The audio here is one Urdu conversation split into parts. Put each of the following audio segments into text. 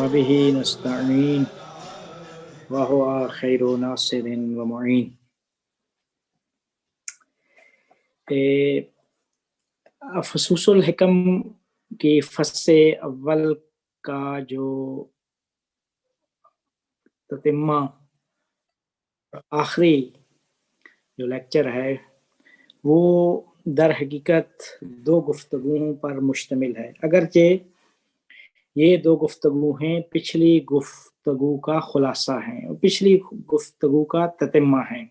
وبه نستعين وهو خير ناصر ومعين. فصوص الحکم کی فصل اول کا جو تتمہ آخری جو لیکچر ہے وہ در حقیقت دو گفتگوؤں پر مشتمل ہے، اگرچہ یہ دو گفتگو ہیں پچھلی گفتگو کا خلاصہ ہیں اور پچھلی گفتگو کا تتمہ ہیں۔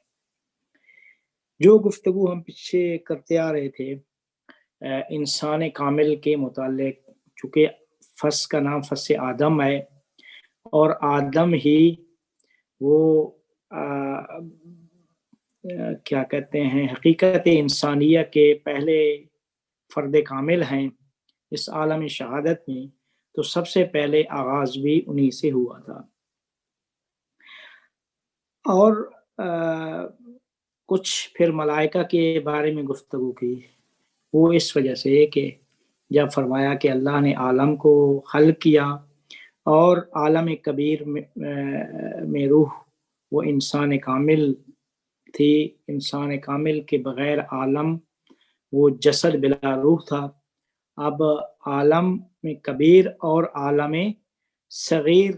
جو گفتگو ہم پیچھے کرتے آ رہے تھے انسان کامل کے متعلق، چونکہ فصل کا نام فصل آدم ہے اور آدم ہی وہ کیا کہتے ہیں حقیقت انسانیہ کے پہلے فرد کامل ہیں اس عالم شہادت میں، تو سب سے پہلے آغاز بھی انہی سے ہوا تھا۔ اور کچھ پھر ملائکہ کے بارے میں گفتگو کی، وہ اس وجہ سے کہ جب فرمایا کہ اللہ نے عالم کو خلق کیا اور عالم کبیر میں روح وہ انسان کامل تھی، انسان کامل کے بغیر عالم وہ جسد بلا روح تھا۔ اب عالم میں کبیر اور عالم صغیر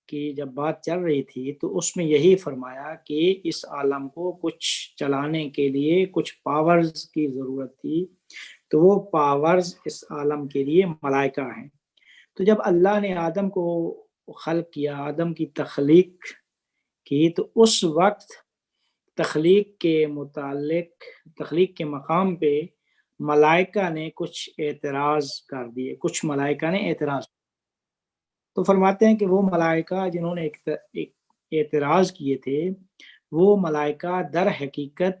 کی جب بات چل رہی تھی تو اس میں یہی فرمایا کہ اس عالم کو کچھ چلانے کے لیے کچھ پاورز کی ضرورت تھی، تو وہ پاورز اس عالم کے لیے ملائکہ ہیں۔ تو جب اللہ نے آدم کو خلق کیا، آدم کی تخلیق کی، تو اس وقت تخلیق کے متعلق تخلیق کے مقام پہ ملائکہ نے کچھ اعتراض کر دیے، کچھ ملائکہ نے اعتراض، تو فرماتے ہیں کہ وہ ملائکہ جنہوں نے اعتراض کیے تھے وہ ملائکہ در حقیقت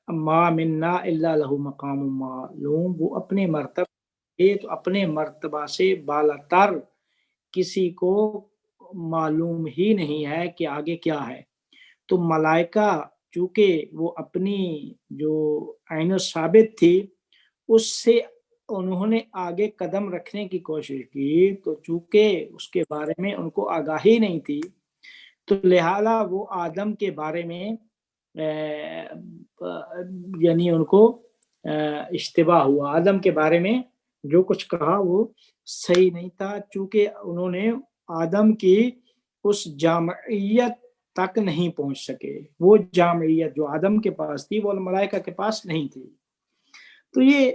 ما منا الا لہ مقام معلوم، وہ اپنے مرتبہ سے بالاتر کسی کو معلوم ہی نہیں ہے کہ آگے کیا ہے۔ تو ملائکہ چونکہ وہ اپنی جو عین ثابت تھی اس سے انہوں نے آگے قدم رکھنے کی کوشش کی، تو چونکہ اس کے بارے میں ان کو آگاہی نہیں تھی تو لہٰذا وہ آدم کے بارے میں یعنی ان کو اشتباہ ہوا، آدم کے بارے میں جو کچھ کہا وہ صحیح نہیں تھا، چونکہ انہوں نے آدم کی اس جامعیت تک نہیں پہنچ سکے، وہ جامعیت جو آدم کے پاس تھی وہ ملائکہ کے پاس نہیں تھی۔ تو یہ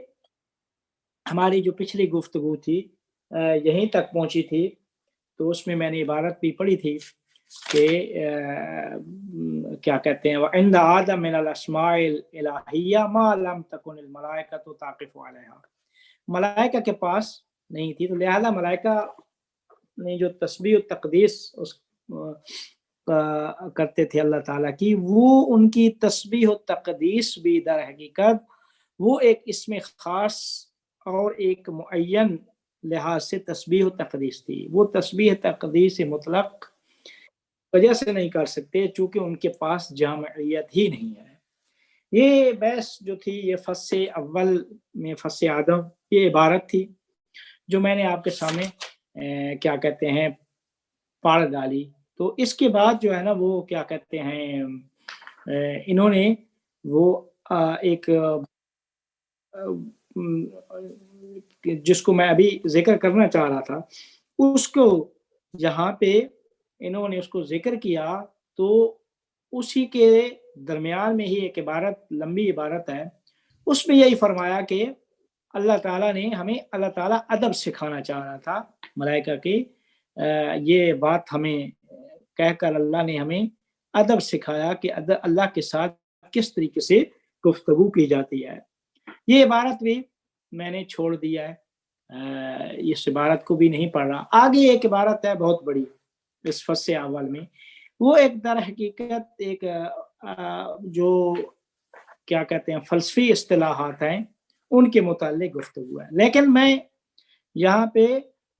ہماری جو پچھلی گفتگو تھی یہیں تک پہنچی تھی، تو اس میں نے عبارت بھی پڑھی تھی کہ کیا کہتے ہیں وَعِنْدَ آدَمَ مِنَ الْأَسْمَاءِ الْإِلَٰهِيَّةِ مَا لَمْ تَكُنِ الْمَلَائِكَةُ تَعْقِفُ عَلَيْهَا، ملائکہ کے پاس نہیں تھی، تو لہذا ملائکہ نے جو تسبیح و تقدیس کرتے تھے اللہ تعالیٰ کی، وہ ان کی تسبیح و تقدیس بھی در حقیقت وہ ایک اسم خاص اور ایک معین لحاظ سے تسبیح و تقدیس تھی، وہ تسبیح تقدیس مطلق وجہ سے نہیں کر سکتے چونکہ ان کے پاس جامعیت ہی نہیں ہے۔ یہ بحث جو تھی یہ فصل اول میں فصل آدم یہ عبارت تھی جو میں نے آپ کے سامنے کیا کہتے ہیں پڑھ ڈالی۔ تو اس کے بعد جو ہے نا وہ کیا کہتے ہیں انہوں نے وہ ایک جس کو میں ابھی ذکر کرنا چاہ رہا تھا اس کو جہاں پہ انہوں نے اس کو ذکر کیا تو اسی کے درمیان میں ہی ایک عبارت لمبی عبارت ہے، اس میں یہی فرمایا کہ اللہ تعالیٰ نے ہمیں اللہ تعالیٰ ادب سکھانا چاہ رہا تھا ملائکہ کی، یہ بات ہمیں کہہ کر اللہ نے ہمیں ادب سکھایا کہ اللہ کے ساتھ کس طریقے سے گفتگو کی جاتی ہے۔ یہ عبارت بھی میں نے چھوڑ دیا ہے، اس عبارت کو بھی نہیں پڑھ رہا۔ آگے ایک عبارت ہے بہت بڑی اس فصل اول میں، وہ ایک در حقیقت ایک جو کیا کہتے ہیں فلسفی اصطلاحات ہیں ان کے متعلق گفتگو ہے، لیکن میں یہاں پہ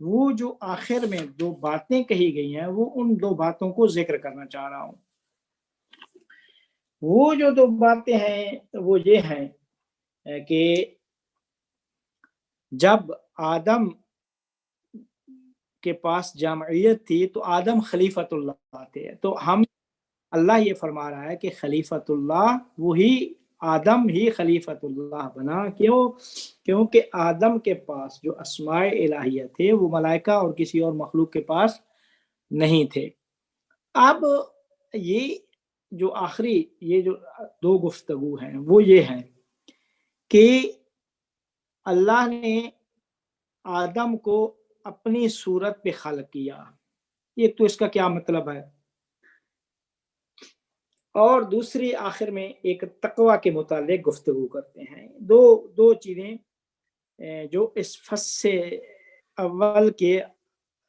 وہ جو آخر میں دو باتیں کہی گئی ہیں وہ ان دو باتوں کو ذکر کرنا چاہ رہا ہوں۔ وہ جو دو باتیں ہیں وہ یہ ہیں کہ جب آدم کے پاس جامعیت تھی تو آدم خلیفۃ اللہ تھے، تو ہم اللہ یہ فرما رہا ہے کہ خلیفۃ اللہ وہی آدم ہی خلیفۃ اللہ بنا، کیونکہ آدم کے پاس جو اسماء الہیہ تھے وہ ملائکہ اور کسی اور مخلوق کے پاس نہیں تھے۔ اب یہ جو آخری یہ جو دو گفتگو ہیں وہ یہ ہیں کہ اللہ نے آدم کو اپنی صورت پہ خلق کیا، ایک تو اس کا کیا مطلب ہے، اور دوسری آخر میں ایک تقوی کے متعلق گفتگو کرتے ہیں۔ دو چیزیں جو اس فصل اول کے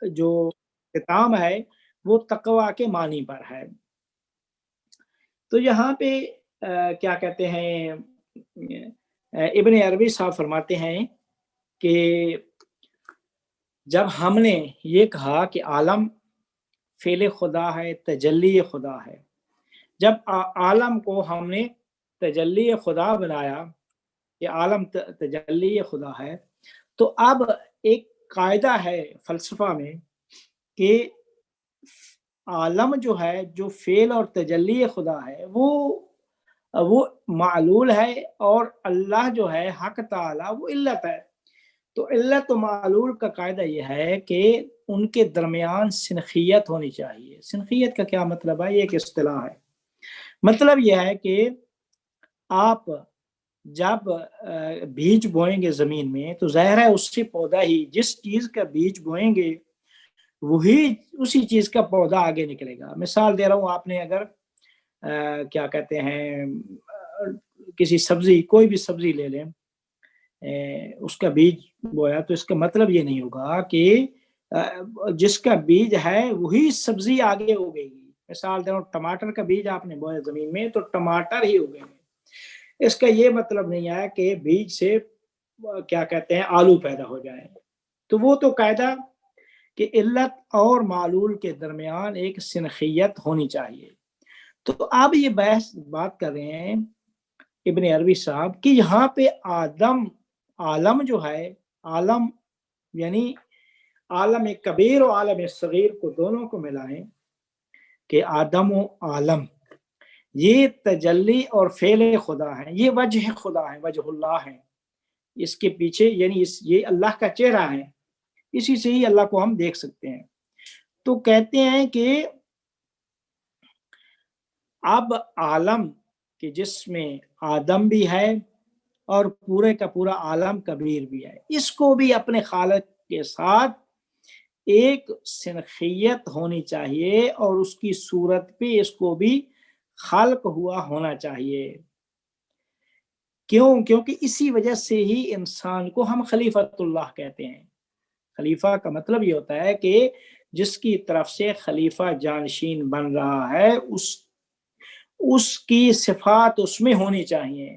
جو اختتام ہے وہ تقوی کے معنی پر ہے۔ تو یہاں پہ کیا کہتے ہیں، ابن عربی صاحب فرماتے ہیں کہ جب ہم نے یہ کہا کہ عالم فعل خدا ہے، تجلی خدا ہے، جب عالم کو ہم نے تجلی خدا بنایا کہ عالم تجلی خدا ہے، تو اب ایک قاعدہ ہے فلسفہ میں کہ عالم جو ہے، جو فعل اور تجلی خدا ہے وہ معلول ہے، اور اللہ جو ہے حق تعالی وہ علت ہے۔ تو علت و معلول کا قاعدہ یہ ہے کہ ان کے درمیان سنخیت ہونی چاہیے۔ سنخیت کا کیا مطلب ہے؟ یہ ایک اصطلاح ہے، مطلب یہ ہے کہ آپ جب بیج بوئیں گے زمین میں تو ظاہر ہے اس سے پودا ہی، جس چیز کا بیج بوئیں گے وہی اسی چیز کا پودا آگے نکلے گا۔ مثال دے رہا ہوں، آپ نے اگر کیا کہتے ہیں کسی سبزی، کوئی بھی سبزی لے لیں، اس کا بیج بویا تو اس کا مطلب یہ نہیں ہوگا کہ جس کا بیج ہے وہی سبزی آگے اگے گی۔ مثال دے رہا ہوں، ٹماٹر کا بیج آپ نے بویا زمین میں تو ٹماٹر ہی اگے گے، اس کا یہ مطلب نہیں ہے کہ بیج سے کیا کہتے ہیں آلو پیدا ہو جائیں۔ تو وہ تو قاعدہ کہ علت اور معلول کے درمیان ایک سنخیت ہونی چاہیے۔ تو اب یہ بات کر رہے ہیں ابن عربی صاحب کہ یہاں پہ عالم جو ہے، عالم یعنی عالم کبیر و عالم صغیر کو دونوں کو ملائیں کہ آدم و عالم یہ تجلی اور فعل خدا ہے، یہ وجہ خدا ہے، وجہ اللہ ہے، اس کے پیچھے یعنی یہ اللہ کا چہرہ ہے، اسی سے ہی اللہ کو ہم دیکھ سکتے ہیں۔ تو کہتے ہیں کہ اب عالم کہ جس میں آدم بھی ہے اور پورے کا پورا عالم کبیر بھی ہے، اس کو بھی اپنے خالق کے ساتھ ایک سنخیت ہونی چاہیے، اور اس کی صورت پہ اس کو بھی خلق ہوا ہونا چاہیے۔ کیونکہ اسی وجہ سے ہی انسان کو ہم خلیفۃ اللہ کہتے ہیں۔ خلیفہ کا مطلب یہ ہوتا ہے کہ جس کی طرف سے خلیفہ جانشین بن رہا ہے اس کی صفات اس میں ہونی چاہیے۔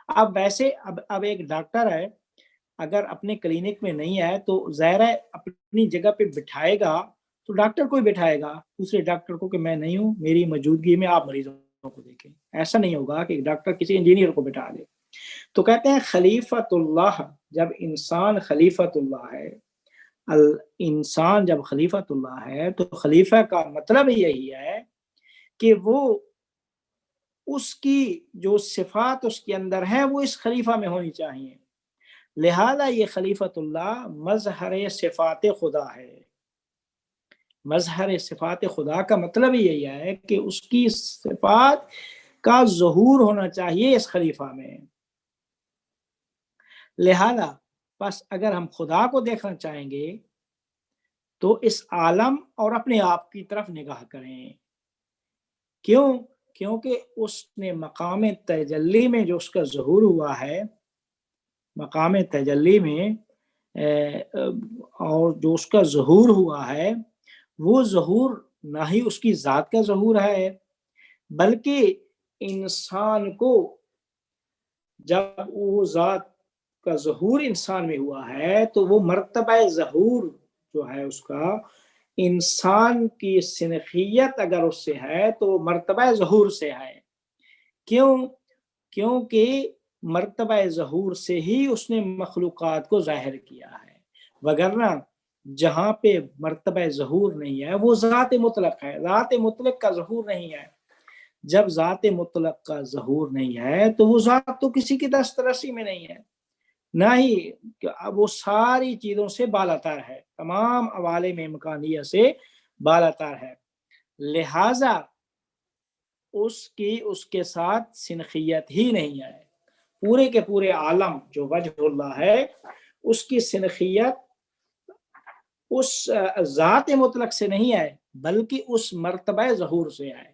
اب ویسے اب ایک ڈاکٹر ہے، اگر اپنے کلینک میں نہیں ہے تو ظاہر ہے اپنی جگہ پہ بٹھائے گا، تو ڈاکٹر کو ہی بٹھائے گا دوسرے ڈاکٹر کو کہ میں نہیں ہوں، میری موجودگی میں آپ مریضوں کو دیکھیں۔ ایسا نہیں ہوگا کہ ڈاکٹر کسی انجینئر کو بٹھا دے۔ تو کہتے ہیں خلیفۃ اللہ، جب انسان خلیفۃ اللہ ہے، انسان جب خلیفۃ اللہ ہے تو خلیفہ کا مطلب یہی ہے کہ وہ اس کی جو صفات اس کے اندر ہیں وہ اس خلیفہ میں ہونی چاہیے، لہذا یہ خلیفۃ اللہ مظہر صفات خدا ہے۔ مظہر صفات خدا کا مطلب یہی ہے کہ اس کی صفات کا ظہور ہونا چاہیے اس خلیفہ میں۔ لہذا بس اگر ہم خدا کو دیکھنا چاہیں گے تو اس عالم اور اپنے آپ کی طرف نگاہ کریں۔ کیونکہ اس نے مقام تجلی میں جو اس کا ظہور ہوا ہے، مقام تجلی میں اور جو اس کا ظہور ہوا ہے، وہ ظہور نہ ہی اس کی ذات کا ظہور ہے، بلکہ انسان کو جب وہ ذات کا ظہور انسان میں ہوا ہے تو وہ مرتبہ ظہور جو ہے اس کا، انسان کی سنخیت اگر اس سے ہے تو مرتبہ ظہور سے ہے۔ کیونکہ مرتبہ ظہور سے ہی اس نے مخلوقات کو ظاہر کیا ہے، وگرنہ جہاں پہ مرتبہ ظہور نہیں ہے وہ ذات مطلق ہے، ذات مطلق کا ظہور نہیں ہے۔ جب ذات مطلق کا ظہور نہیں ہے تو وہ ذات تو کسی کی دسترسی میں نہیں ہے، نہ ہی وہ ساری چیزوں سے بالاتر ہے، تمام عوالم امکانیہ سے بالاتر ہے، لہذا اس کے ساتھ سنخیت ہی نہیں ہے۔ پورے کے پورے عالم جو وجہ اللہ ہے اس کی سنخیت اس ذات مطلق سے نہیں ہے بلکہ اس مرتبہ ظہور سے ہے،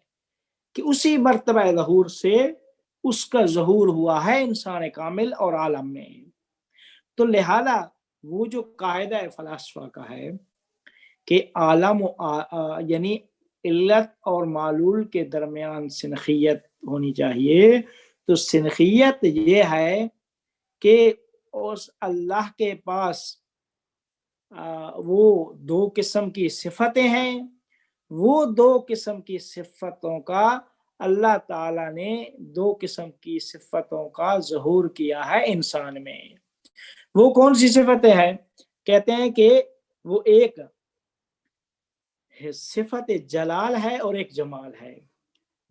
کہ اسی مرتبہ ظہور سے اس کا ظہور ہوا ہے انسان کامل اور عالم میں۔ تو لہذا وہ جو قاعدہ فلاسفہ کا ہے کہ عالم یعنی علت اور معلول کے درمیان سنخیت ہونی چاہیے، تو سنخیت یہ ہے کہ اس اللہ کے پاس وہ دو قسم کی صفتیں ہیں، وہ دو قسم کی صفتوں کا اللہ تعالیٰ نے دو قسم کی صفتوں کا ظہور کیا ہے انسان میں۔ وہ کون سی صفتیں ہیں؟ کہتے ہیں کہ وہ ایک صفت جلال ہے اور ایک جمال ہے۔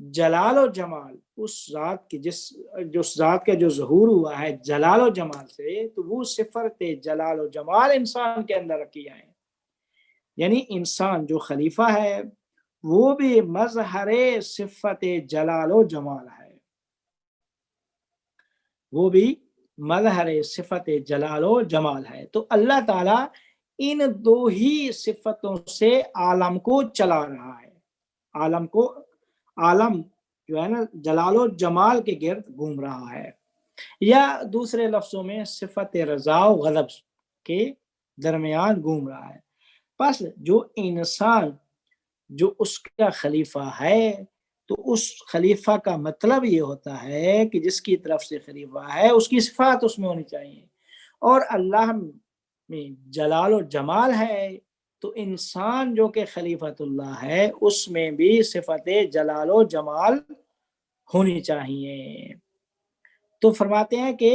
جلال و جمال اس ذات کی جس ذات کا جو ظہور ہوا ہے جلال و جمال سے، تو وہ صفت جلال و جمال انسان کے اندر رکھی ہے۔ یعنی انسان جو خلیفہ ہے وہ بھی مظہر صفت جلال و جمال ہے، وہ بھی مظہر صفت جلال و جمال ہے۔ تو اللہ تعالیٰ ان دو ہی صفتوں سے عالم کو چلا رہا ہے، عالم جو ہے نا جلال و جمال کے گرد گھوم رہا ہے، یا دوسرے لفظوں میں صفت رضا و غضب کے درمیان گھوم رہا ہے۔ پس جو انسان جو اس کا خلیفہ ہے تو اس خلیفہ کا مطلب یہ ہوتا ہے کہ جس کی طرف سے خلیفہ ہے اس کی صفات اس میں ہونی چاہیے، اور اللہ میں جلال و جمال ہے تو انسان جو کہ خلیفۃ اللہ ہے اس میں بھی صفت جلال و جمال ہونی چاہیے۔ تو فرماتے ہیں کہ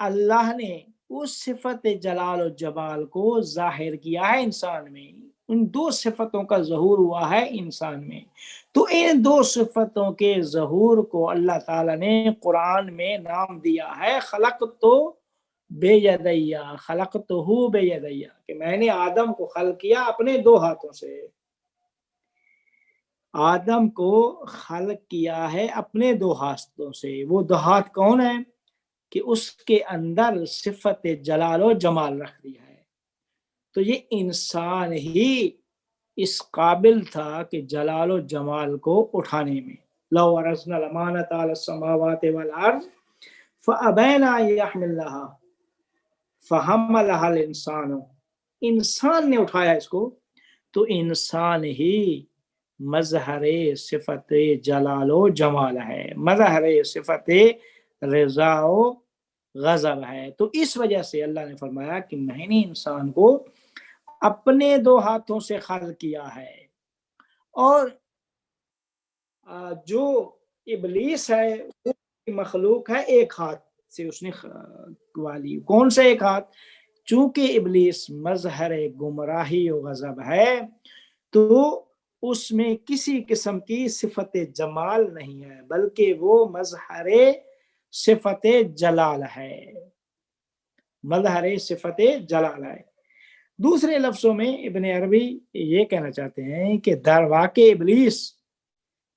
اللہ نے اس صفت جلال و جمال کو ظاہر کیا ہے انسان میں، ان دو صفتوں کا ظہور ہوا ہے انسان میں۔ تو ان دو صفتوں کے ظہور کو اللہ تعالیٰ نے قرآن میں نام دیا ہے خلقت بے یدیا، خلقتہ بے یدیا، کہ میں نے آدم کو خلق کیا اپنے دو ہاتھوں سے۔ آدم کو خلق کیا ہے اپنے دو ہاتھوں سے، وہ دو ہاتھ کون ہیں؟ کہ اس کے اندر صفت جلال و جمال رکھ دیا ہے۔ تو یہ انسان ہی اس قابل تھا کہ جلال و جمال کو اٹھانے میں، لو ورثنا الامانۃ علی السماوات والارض فابین ان یحملنها فحملها الانسان، انسان نے اٹھایا اس کو، تو انسان ہی مظہر صفت جلال و جمال ہے، مظہر صفت رضا و غضب ہے۔ تو اس وجہ سے اللہ نے فرمایا کہ میں نے انسان کو اپنے دو ہاتھوں سے خلق کیا ہے، اور جو ابلیس ہے وہ مخلوق ہے ایک ہاتھ سے اس نے والی۔ کون سے ایک ہاتھ؟ چونکہ ابلیس مظہر گمراہی و غضب ہے تو اس میں کسی قسم کی صفت جمال نہیں ہے بلکہ وہ مظہر صفت جلال ہے، مظہر صفت جلال ہے۔ دوسرے لفظوں میں ابن عربی یہ کہنا چاہتے ہیں کہ در واقع ابلیس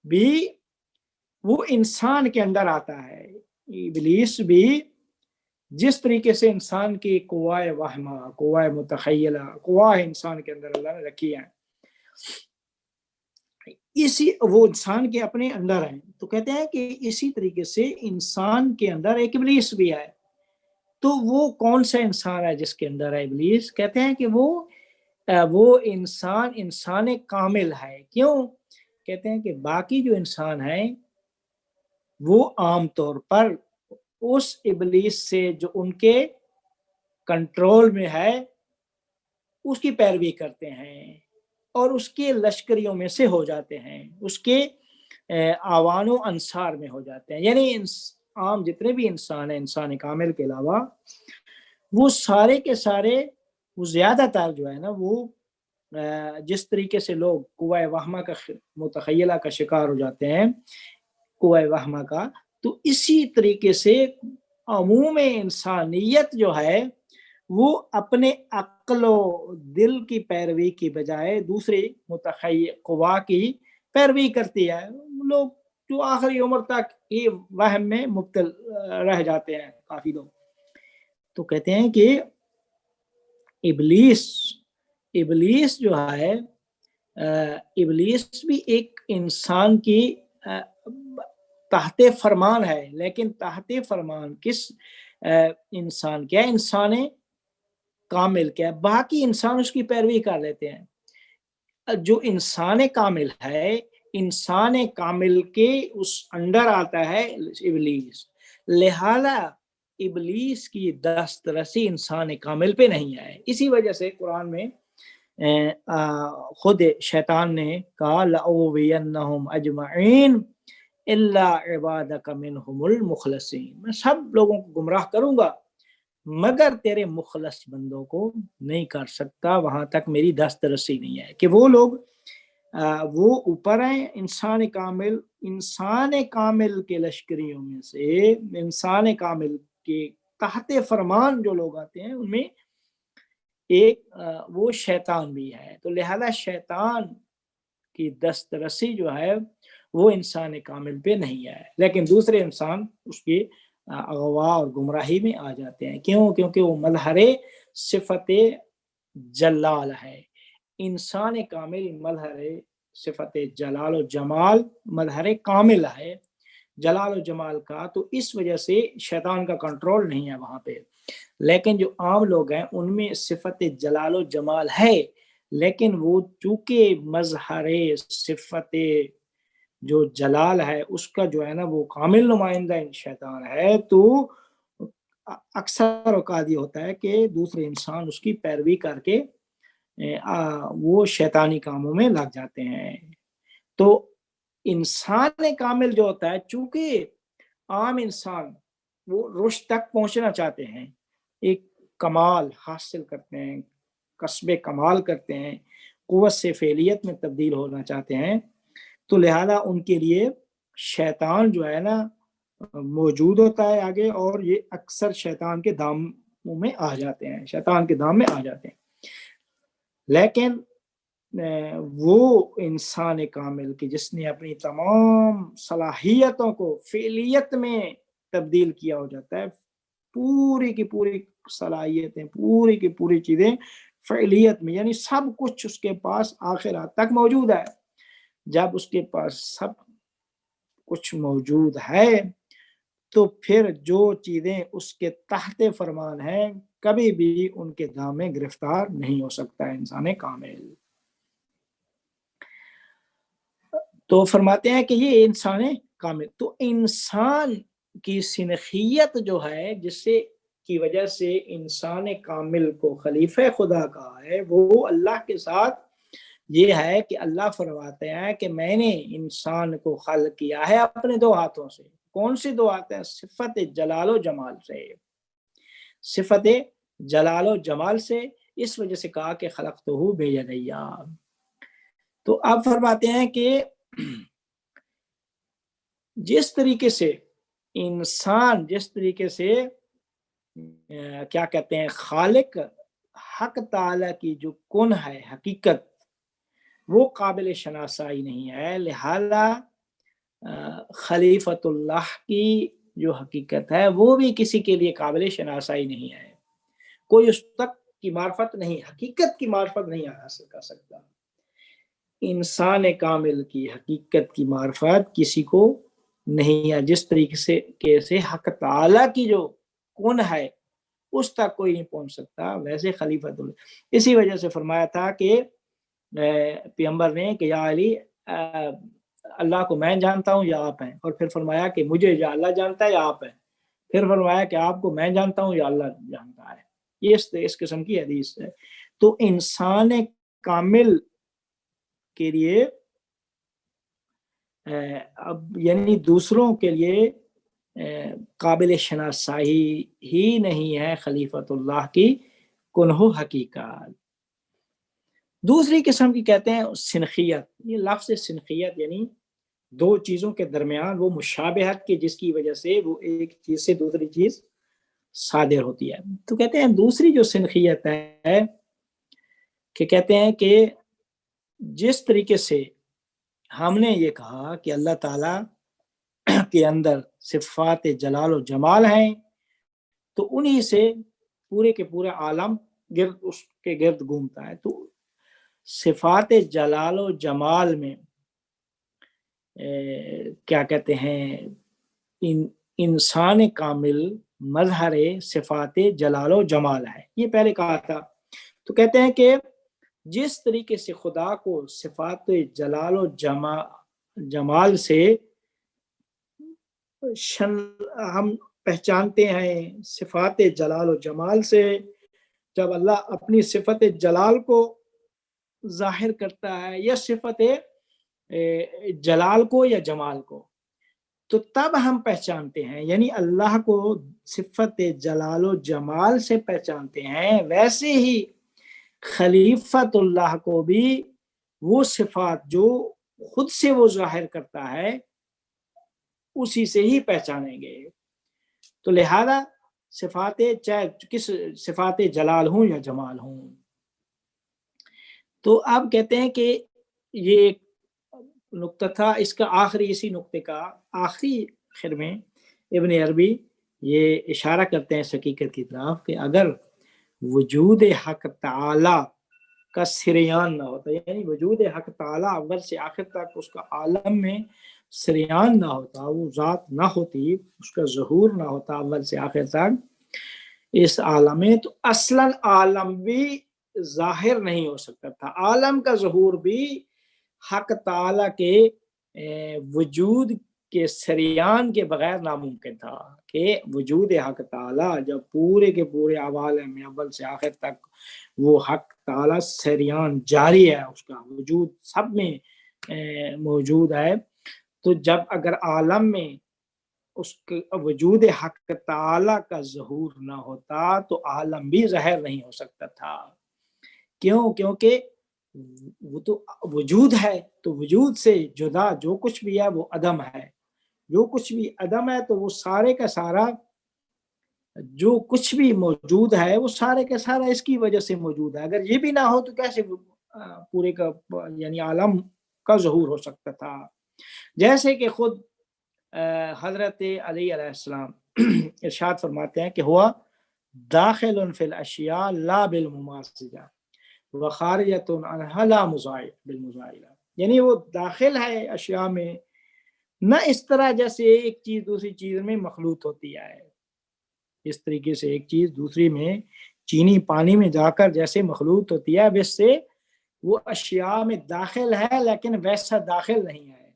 بھی وہ انسان کے اندر آتا ہے، ابلیس بھی جس طریقے سے انسان کی قوائے وہمہ، قوائے متخیلہ، قوائے انسان کے اندر اللہ نے رکھی ہے، اسی وہ انسان کے اپنے اندر ہیں۔ تو کہتے ہیں کہ اسی طریقے سے انسان کے اندر ایک ابلیس بھی ہے۔ تو وہ کون سا انسان ہے جس کے اندر ہے ابلیس؟ کہتے ہیں کہ وہ انسان کامل ہے۔ کیوں؟ کہتے ہیں کہ باقی جو انسان ہیں وہ عام طور پر اس ابلیس سے جو ان کے کنٹرول میں ہے اس کی پیروی کرتے ہیں اور اس کے لشکریوں میں سے ہو جاتے ہیں، اس کے آوان و انصار میں ہو جاتے ہیں۔ یعنی عام جتنے بھی انسان ہیں انسان کامل کے علاوہ وہ سارے کے سارے وہ زیادہ تر جو ہے نا وہ جس طریقے سے لوگ قوہ وہمہ کا متخیلہ کا شکار ہو جاتے ہیں، قوہ وہمہ کا، تو اسی طریقے سے عموم انسانیت جو ہے وہ اپنے عقل و دل کی پیروی کی بجائے دوسری قوا کی پیروی کرتی ہے۔ لوگ جو آخری عمر تک یہ وہم میں مبتل رہ جاتے ہیں کافی لوگ۔ تو کہتے ہیں کہ ابلیس جو ہے، ابلیس بھی ایک انسان کی تحت فرمان ہے، لیکن تحت فرمان کس انسان کیا؟ انسان کامل کیا؟ باقی انسان اس کی پیروی کر لیتے ہیں۔ جو انسان کامل ہے، انسان کامل کے اس انڈر آتا ہے ابلیس، لہذا ابلیس کی دسترسی انسان کامل پہ نہیں ہے۔ اسی وجہ سے قرآن میں خود شیطان نے کہا لَأُغْوِيَنَّهُمْ أَجْمَعِينَ إِلَّا عِبَادَكَ مِنْهُمُ الْمُخْلَصِينَ، میں سب لوگوں کو گمراہ کروں گا مگر تیرے مخلص بندوں کو نہیں کر سکتا، وہاں تک میری دسترسی نہیں ہے کہ وہ لوگ وہ اوپر ہیں۔ انسان کامل کے لشکریوں میں سے، انسان کامل کے تحت فرمان جو لوگ آتے ہیں ان میں ایک وہ شیطان بھی ہے۔ تو لہذا شیطان کی دسترسی جو ہے وہ انسان کامل پہ نہیں ہے، لیکن دوسرے انسان اس کی اغوا اور گمراہی میں آ جاتے ہیں۔ کیوں؟ کیونکہ وہ مظہر صفت جلال ہے۔ انسان کامل مظہر صفت جلال و جمال، مظہر کامل ہے جلال و جمال کا، تو اس وجہ سے شیطان کا کنٹرول نہیں ہے وہاں پہ۔ لیکن جو عام لوگ ہیں ان میں صفت جلال و جمال ہے، لیکن وہ چونکہ مظہر صفت جو جلال ہے اس کا جو ہے نا وہ کامل نمائندہ شیطان ہے، تو اکثر اوقات یہ ہوتا ہے کہ دوسرے انسان اس کی پیروی کر کے وہ شیطانی کاموں میں لگ جاتے ہیں۔ تو انسان کامل جو ہوتا ہے، چونکہ عام انسان وہ رشد تک پہنچنا چاہتے ہیں، ایک کمال حاصل کرتے ہیں، کسب کمال کرتے ہیں، قوت سے فعلیت میں تبدیل ہونا چاہتے ہیں، تو لہذا ان کے لیے شیطان جو ہے نا موجود ہوتا ہے آگے، اور یہ اکثر شیطان کے داموں میں آ جاتے ہیں، شیطان کے دام میں آ جاتے ہیں۔ لیکن وہ انسان کامل کی جس نے اپنی تمام صلاحیتوں کو فعلیت میں تبدیل کیا ہو جاتا ہے، پوری کی پوری صلاحیتیں، پوری کی پوری چیزیں فعلیت میں، یعنی سب کچھ اس کے پاس آخرات تک موجود ہے۔ جب اس کے پاس سب کچھ موجود ہے تو پھر جو چیزیں اس کے تحت فرمان ہیں کبھی بھی ان کے دام میں گرفتار نہیں ہو سکتا ہے انسان کامل۔ تو فرماتے ہیں کہ یہ انسان کامل، تو انسان کی سنخیت جو ہے جس سے کی وجہ سے انسان کامل کو خلیفہ خدا کہا ہے، وہ اللہ کے ساتھ یہ ہے کہ اللہ فرماتے ہیں کہ میں نے انسان کو خلق کیا ہے اپنے دو ہاتھوں سے۔ کون سی دو ہاتھ ہیں؟ صفت جلال و جمال سے، صفت جلال و جمال سے، اس وجہ سے کہا کہ خلقتہ بیدیا۔ تو اب فرماتے ہیں کہ جس طریقے سے انسان، جس طریقے سے کیا کہتے ہیں، خالق حق تعالی کی جو کن ہے، حقیقت، وہ قابل شناسائی نہیں ہے، لہذا خلیفۃ اللہ کی جو حقیقت ہے وہ بھی کسی کے لیے قابل شناسائی نہیں ہے۔ کوئی اس تک کی معرفت نہیں، حقیقت کی معرفت نہیں حاصل کر سکتا۔ انسان کامل کی حقیقت کی معرفت کسی کو نہیں ہے، جس طریقے سے کیسے حق تعالی کی جو کون ہے اس تک کوئی نہیں پہنچ سکتا، ویسے خلیفۃ اللہ۔ اسی وجہ سے فرمایا تھا کہ پیغمبر نے کہ یا علی اللہ کو میں جانتا ہوں یا آپ ہیں، اور پھر فرمایا کہ مجھے یا اللہ جانتا ہے یا آپ ہیں، پھر فرمایا کہ آپ کو میں جانتا ہوں یا اللہ جانتا ہے۔ یہ اس قسم کی حدیث ہے۔ تو انسان کامل کے لیے اب یعنی دوسروں کے لیے قابل شناسائی ہی نہیں ہے خلیفۃ اللہ کی کن ہو حقیقت۔ دوسری قسم کی کہتے ہیں سنخیت، یہ لفظ سنخیت یعنی دو چیزوں کے درمیان وہ مشابہت کی جس کی وجہ سے وہ ایک چیز سے دوسری چیز صادر ہوتی ہے۔ تو کہتے ہیں دوسری جو سنخیت ہے کہ کہتے ہیں کہ جس طریقے سے ہم نے یہ کہا کہ اللہ تعالیٰ کے اندر صفات جلال و جمال ہیں، تو انہی سے پورے کے پورے عالم گرد اس کے گرد گھومتا ہے۔ تو صفات جلال و جمال میں کیا کہتے ہیں انسان کامل مظہر صفات جلال و جمال ہے، یہ پہلے کہا تھا۔ تو کہتے ہیں کہ جس طریقے سے خدا کو صفات جلال و جمال سے ہم پہچانتے ہیں، صفات جلال و جمال سے جب اللہ اپنی صفت جلال کو ظاہر کرتا ہے یا صفت جلال کو یا جمال کو، تو تب ہم پہچانتے ہیں، یعنی اللہ کو صفت جلال و جمال سے پہچانتے ہیں، ویسے ہی خلیفت اللہ کو بھی وہ صفات جو خود سے وہ ظاہر کرتا ہے اسی سے ہی پہچانیں گے۔ تو لہذا صفات چاہے کس صفات جلال ہوں یا جمال ہوں۔ تو اب کہتے ہیں کہ یہ ایک نقطہ تھا، اس کا آخری اسی نقطے کا آخری آخر میں ابن عربی یہ اشارہ کرتے ہیں اس حقیقت کی طرف کہ اگر وجود حق تعالی کا سریان نہ ہوتا، یعنی وجود حق تعالی اول سے آخر تک اس کا عالم میں سریان نہ ہوتا، وہ ذات نہ ہوتی، اس کا ظہور نہ ہوتا اول سے آخر تک اس عالم میں، تو اصلاً عالم بھی ظاہر نہیں ہو سکتا تھا، عالم کا ظہور بھی حق تعالی کے وجود کے سریان کے بغیر ناممکن تھا۔ کہ وجود حق تعالی جب پورے کے پورے عوالم میں اول سے آخر تک وہ حق تعالی سریان جاری ہے، اس کا وجود سب میں موجود ہے، تو جب اگر عالم میں اس کے وجود حق تعالی کا ظہور نہ ہوتا تو عالم بھی ظاہر نہیں ہو سکتا تھا۔ کیوں؟ کیونکہ وہ تو وجود ہے، تو وجود سے جدا جو کچھ بھی ہے وہ عدم ہے، جو کچھ بھی عدم ہے تو وہ سارے کا سارا جو کچھ بھی موجود ہے وہ سارے کا سارا اس کی وجہ سے موجود ہے۔ اگر یہ بھی نہ ہو تو کیسے پورے کا یعنی عالم کا ظہور ہو سکتا تھا؟ جیسے کہ خود حضرت علی علیہ السلام ارشاد فرماتے ہیں کہ ہوا داخل فی الاشیاء لا بالمماثلہ وخارجۃ عنہا لا بالمزایلہ، یعنی وہ داخل ہے اشیاء میں، نہ اس طرح جیسے ایک چیز دوسری چیز میں مخلوط ہوتی ہے، اس طریقے سے ایک چیز دوسری میں چینی پانی میں جا کر جیسے مخلوط ہوتی ہے ویسے وہ اشیاء میں داخل ہے لیکن ویسا داخل نہیں ہے،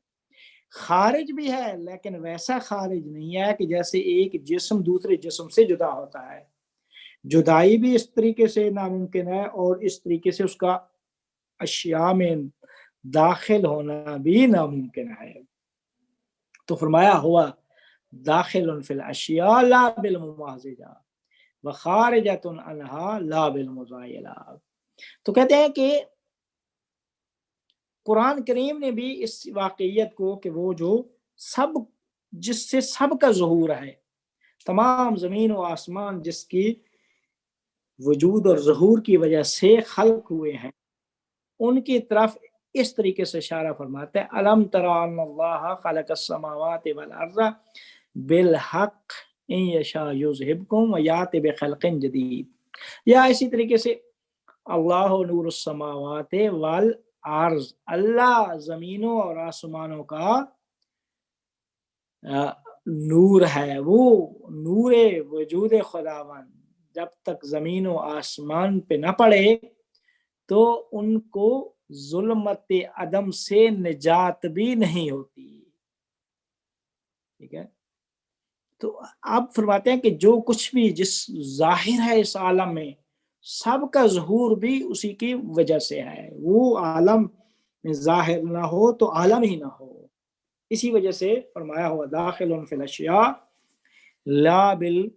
خارج بھی ہے لیکن ویسا خارج نہیں ہے کہ جیسے ایک جسم دوسرے جسم سے جدا ہوتا ہے، جدائی بھی اس طریقے سے ناممکن ہے اور اس طریقے سے اس کا اشیاء میں داخل ہونا بھی ناممکن ہے۔ تو فرمایا ہوا داخل فی الاشیاء لا بالممازجہ وخارجۃ عنہا لا بالمزایلہ۔ تو کہتے ہیں کہ قرآن کریم نے بھی اس واقعیت کو کہ وہ جو سب جس سے سب کا ظہور ہے، تمام زمین و آسمان جس کی وجود اور ظہور کی وجہ سے خلق ہوئے ہیں، ان کی طرف اس طریقے سے اشارہ فرماتا ہے الم تری ان اللہ خلق السماوات والارض بالحق ان یشاء یذہبکم ویأت بخلق جدید، یا اسی طریقے سے اللہ نور السماوات والارض، اللہ زمینوں اور آسمانوں کا نور ہے، وہ نور وجود خداوند جب تک زمین و آسمان پہ نہ پڑے تو ان کو ظلمت عدم سے نجات بھی نہیں ہوتی۔ ٹھیک ہے، تو آپ فرماتے ہیں کہ جو کچھ بھی جس ظاہر ہے اس عالم میں سب کا ظہور بھی اسی کی وجہ سے ہے، وہ عالم میں ظاہر نہ ہو تو عالم ہی نہ ہو، اسی وجہ سے فرمایا ہوا داخل فی الاشیاء لا بالمماثلہ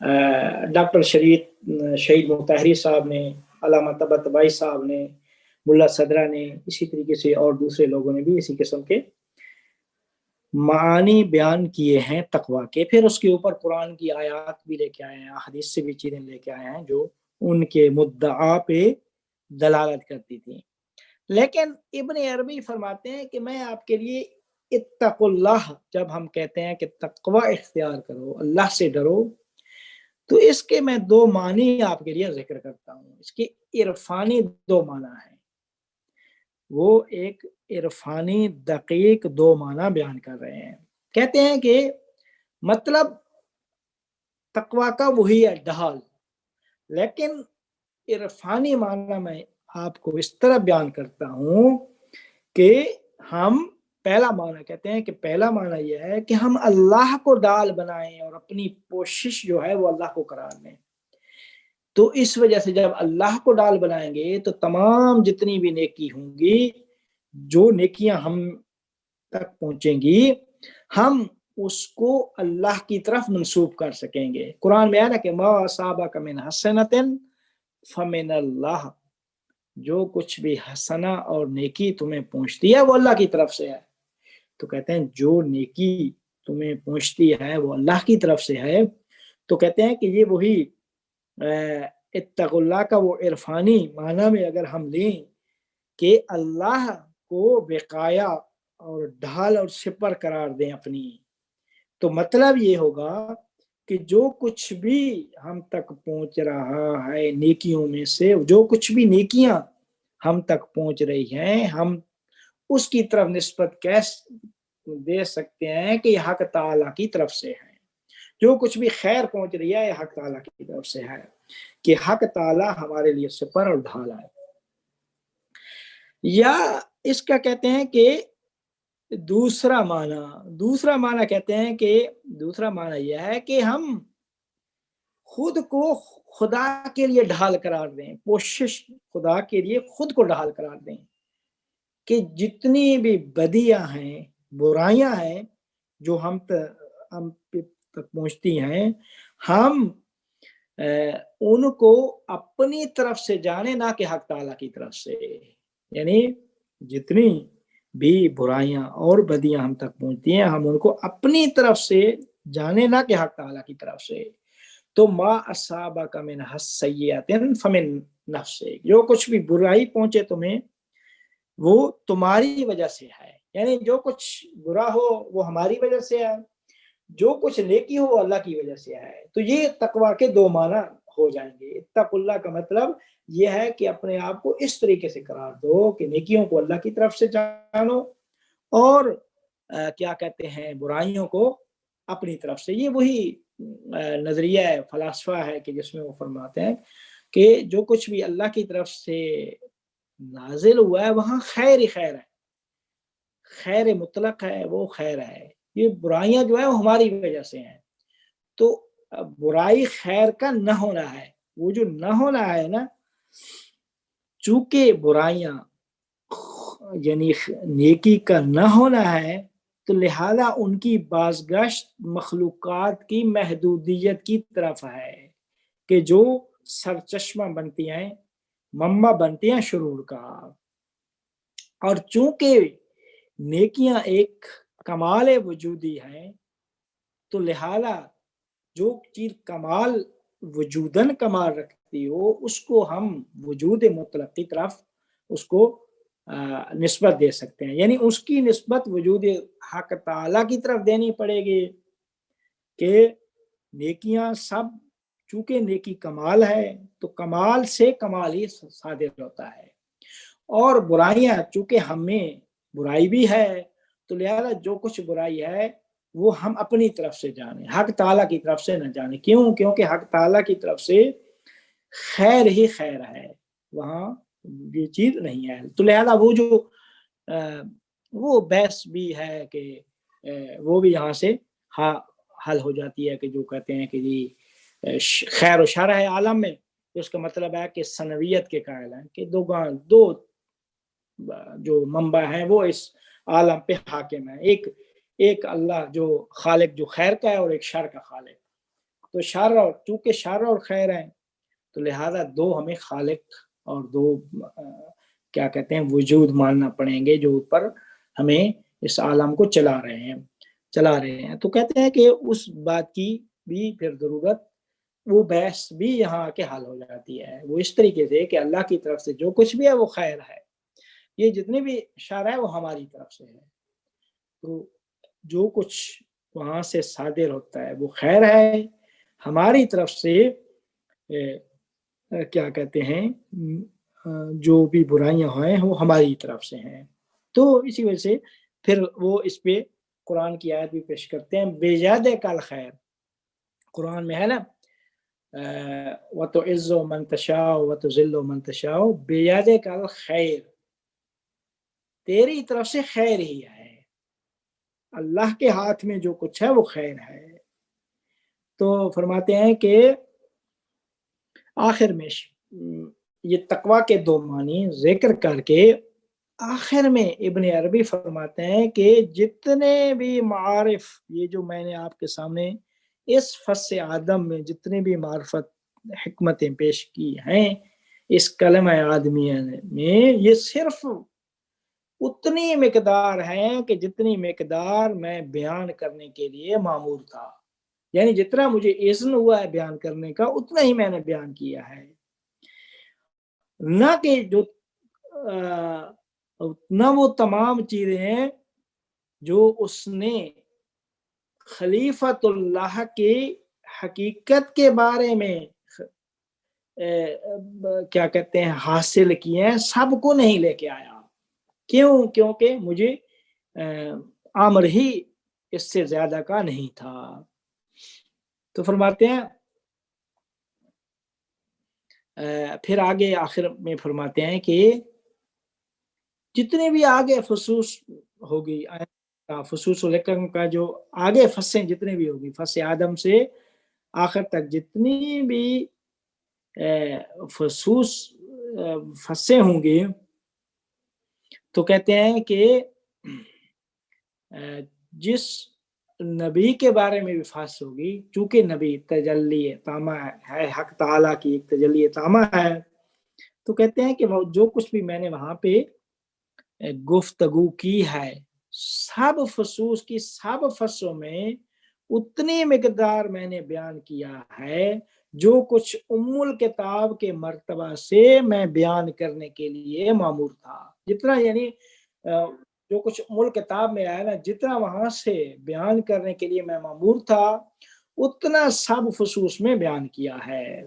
ڈاکٹر شہید مطہری صاحب نے، علامہ طباطبائی صاحب نے، ملا صدرہ نے، اسی طریقے سے اور دوسرے لوگوں نے بھی اسی قسم کے معانی بیان کیے ہیں تقوی کے. پھر اس کے اوپر قرآن کی آیات بھی لے کے آئے ہیں، حدیث سے بھی چیزیں لے کے آئے ہیں جو ان کے مدعا پہ دلالت کرتی تھی. لیکن ابن عربی فرماتے ہیں کہ میں آپ کے لیے اتقوا اللہ، جب ہم کہتے ہیں کہ تقوی اختیار کرو، اللہ سے ڈرو، تو اس کے میں دو معنی آپ کے لیے ذکر کرتا ہوں. اس کے عرفانی دو معنی ہیں، وہ ایک عرفانی دقیق دو معنی بیان کر رہے ہیں. کہتے ہیں کہ مطلب تقوی کا وہی ہے ڈھال، لیکن عرفانی معنی میں آپ کو اس طرح بیان کرتا ہوں کہ ہم پہلا معنی کہتے ہیں کہ پہلا معنی یہ ہے کہ ہم اللہ کو ڈال بنائیں اور اپنی کوشش جو ہے وہ اللہ کو قرار دیں. تو اس وجہ سے جب اللہ کو ڈال بنائیں گے تو تمام جتنی بھی نیکی ہوں گی، جو نیکیاں ہم تک پہنچیں گی، ہم اس کو اللہ کی طرف منسوب کر سکیں گے. قرآن میں ہے نا کہ ما اصابک من حسنۃ فمن اللہ، جو کچھ بھی حسنہ اور نیکی تمہیں پہنچتی ہے وہ اللہ کی طرف سے ہے. تو کہتے ہیں جو نیکی تمہیں پہنچتی ہے وہ اللہ کی طرف سے ہے. تو کہتے ہیں کہ یہ وہی اتقوا اللہ کا وہ عرفانی معنی میں اگر ہم لیں کہ اللہ کو وقایا اور ڈھال اور سپر قرار دیں اپنی، تو مطلب یہ ہوگا کہ جو کچھ بھی ہم تک پہنچ رہا ہے نیکیوں میں سے، جو کچھ بھی نیکیاں ہم تک پہنچ رہی ہیں، ہم اس کی طرف نسبت کیسے دے سکتے ہیں کہ یہ حق تعالیٰ کی طرف سے ہے. جو کچھ بھی خیر پہنچ رہی ہے یہ حق تعالیٰ کی طرف سے ہے، کہ حق تعالیٰ ہمارے لیے سپر اور ڈھال ہے. یا اس کا کہتے ہیں کہ دوسرا معنی کہتے ہیں کہ دوسرا معنی یہ ہے کہ ہم خود کو خدا کے لیے ڈھال قرار دیں، کوشش خدا کے لیے خود کو ڈھال قرار دیں کہ جتنی بھی بدیاں ہیں، برائیاں ہیں جو ہم تک پہنچتی ہیں، ہم ان کو اپنی طرف سے جانے، نہ کہ حق تعالیٰ کی طرف سے. یعنی جتنی بھی برائیاں اور بدیاں ہم تک پہنچتی ہیں، ہم ان کو اپنی طرف سے جانے، نہ کہ حق تعالیٰ کی طرف سے. تو ما اصابک من سیئۃ فمن نفسک، جو کچھ بھی برائی پہنچے تمہیں وہ تمہاری وجہ سے ہے. یعنی جو کچھ برا ہو وہ ہماری وجہ سے ہے، جو کچھ نیکی ہو وہ اللہ کی وجہ سے ہے. تو یہ تقوی کے دو معنی ہو جائیں گے. اتقوا اللہ کا مطلب یہ ہے کہ اپنے آپ کو اس طریقے سے قرار دو کہ نیکیوں کو اللہ کی طرف سے جانو اور کیا کہتے ہیں برائیوں کو اپنی طرف سے. یہ وہی نظریہ فلاسفہ ہے کہ جس میں وہ فرماتے ہیں کہ جو کچھ بھی اللہ کی طرف سے نازل ہوا ہے وہاں خیر ہی خیر ہے، خیر مطلق ہے، وہ خیر ہے. یہ برائیاں جو ہے وہ ہماری وجہ سے ہیں. تو برائی خیر کا نہ ہونا ہے، وہ جو نہ ہونا ہے نا، چونکہ برائیاں یعنی نیکی کا نہ ہونا ہے، تو لہذا ان کی بازگشت مخلوقات کی محدودیت کی طرف ہے کہ جو سرچشمہ بنتی ہیں، منبع بنتی ہیں شرور کا. اور چونکہ نیکیاں ایک کمال وجودی ہے، تو لہذا جو چیز کمال وجودن کمال رکھتی ہو اس کو ہم وجود مطلق کی طرف اس کو نسبت دے سکتے ہیں. یعنی اس کی نسبت وجود حق تعالیٰ کی طرف دینی پڑے گی کہ نیکیاں سب، چونکہ نیکی کمال ہے تو کمال سے کمال ہی صادر ہوتا ہے، اور برائیاں چونکہ ہمیں برائی بھی ہے تو لہذا جو کچھ برائی ہے وہ ہم اپنی طرف سے جانیں، حق تعالیٰ کی طرف سے نہ جانیں. کیوں؟ کیونکہ حق تعالیٰ کی طرف سے خیر ہی خیر ہے، وہاں یہ چیز نہیں ہے. تو لہذا وہ جو وہ بحث بھی ہے کہ وہ بھی یہاں سے حل ہو جاتی ہے کہ جو کہتے ہیں کہ جی خیر و شر ہے عالم میں، اس کا مطلب ہے کہ سنویت کے قائل ہیں کہ دو جو منبع ہیں وہ اس عالم پہ حاکم ہیں، ایک اللہ جو خالق جو خیر کا ہے اور ایک شر کا خالق. تو تو شر اور چونکہ شر اور خیر ہیں تو لہذا دو ہمیں خالق اور دو کیا کہتے ہیں وجود ماننا پڑیں گے جو اوپر ہمیں اس عالم کو چلا رہے ہیں. تو کہتے ہیں کہ اس بات کی بھی پھر ضرورت، وہ بحث بھی یہاں آ کے حل ہو جاتی ہے. وہ اس طریقے سے کہ اللہ کی طرف سے جو کچھ بھی ہے وہ خیر ہے، یہ جتنے بھی شر ہے وہ ہماری طرف سے ہے. تو جو کچھ وہاں سے صادر ہوتا ہے وہ خیر ہے، ہماری طرف سے کیا کہتے ہیں جو بھی برائیاں ہیں وہ ہماری طرف سے ہیں. تو اسی وجہ سے پھر وہ اس پہ قرآن کی آیت بھی پیش کرتے ہیں، بِیَدِکَ الْخَیْرُ. قرآن میں ہے نا وَتُعِزُّ مَن تَشَاءُ وَتُذِلُّ مَن تَشَاءُ بِیَدِکَ الْخَیْرُ، تیری طرف سے خیر ہی ہے، اللہ کے ہاتھ میں جو کچھ ہے وہ خیر ہے. تو فرماتے ہیں کہ آخر میں یہ تقویٰ کے دو معنی ذکر کر کے آخر میں ابن عربی فرماتے ہیں کہ جتنے بھی معارف، یہ جو میں نے آپ کے سامنے اس فصل آدم میں جتنے بھی معرفت حکمتیں پیش کی ہیں اس کلمہ آدمیہ میں، یہ صرف اتنی مقدار ہیں کہ جتنی مقدار میں بیان کرنے کے لیے مامور تھا. یعنی جتنا مجھے اذن ہوا ہے بیان کرنے کا اتنا ہی میں نے بیان کیا ہے، نہ کہ جو نہ وہ تمام چیزیں ہیں جو اس نے خلیفۃ اللہ کی حقیقت کے بارے میں کیا کہتے ہیں حاصل کیے ہیں، سب کو نہیں لے کے آیا. کیونکہ مجھے عمر ہی اس سے زیادہ کا نہیں تھا. تو فرماتے ہیں پھر آگے آخر میں فرماتے ہیں کہ جتنے بھی آگے فصوص ہوگی، فصوص الحکم کا جو آگے فصیں جتنے بھی ہوگی، فص آدم سے آخر تک جتنی بھی فصوص فصیں ہوں گی، تو کہتے ہیں کہ جس نبی کے بارے میں بھی فص ہوگی، چونکہ نبی تجلی تامہ ہے، حق تعالیٰ کی ایک تجلی تامہ ہے، تو کہتے ہیں کہ وہ جو کچھ بھی میں نے وہاں پہ گفتگو کی ہے سب فصوص کی سب فصوں میں اتنی مقدار میں نے بیان کیا ہے جو کچھ ام الکتاب کے مرتبہ سے میں بیان کرنے کے لیے مامور تھا. جتنا یعنی جو کچھ ام الکتاب میں آیا نا، جتنا وہاں سے بیان کرنے کے لیے میں مامور تھا اتنا سب فصوص میں بیان کیا ہے.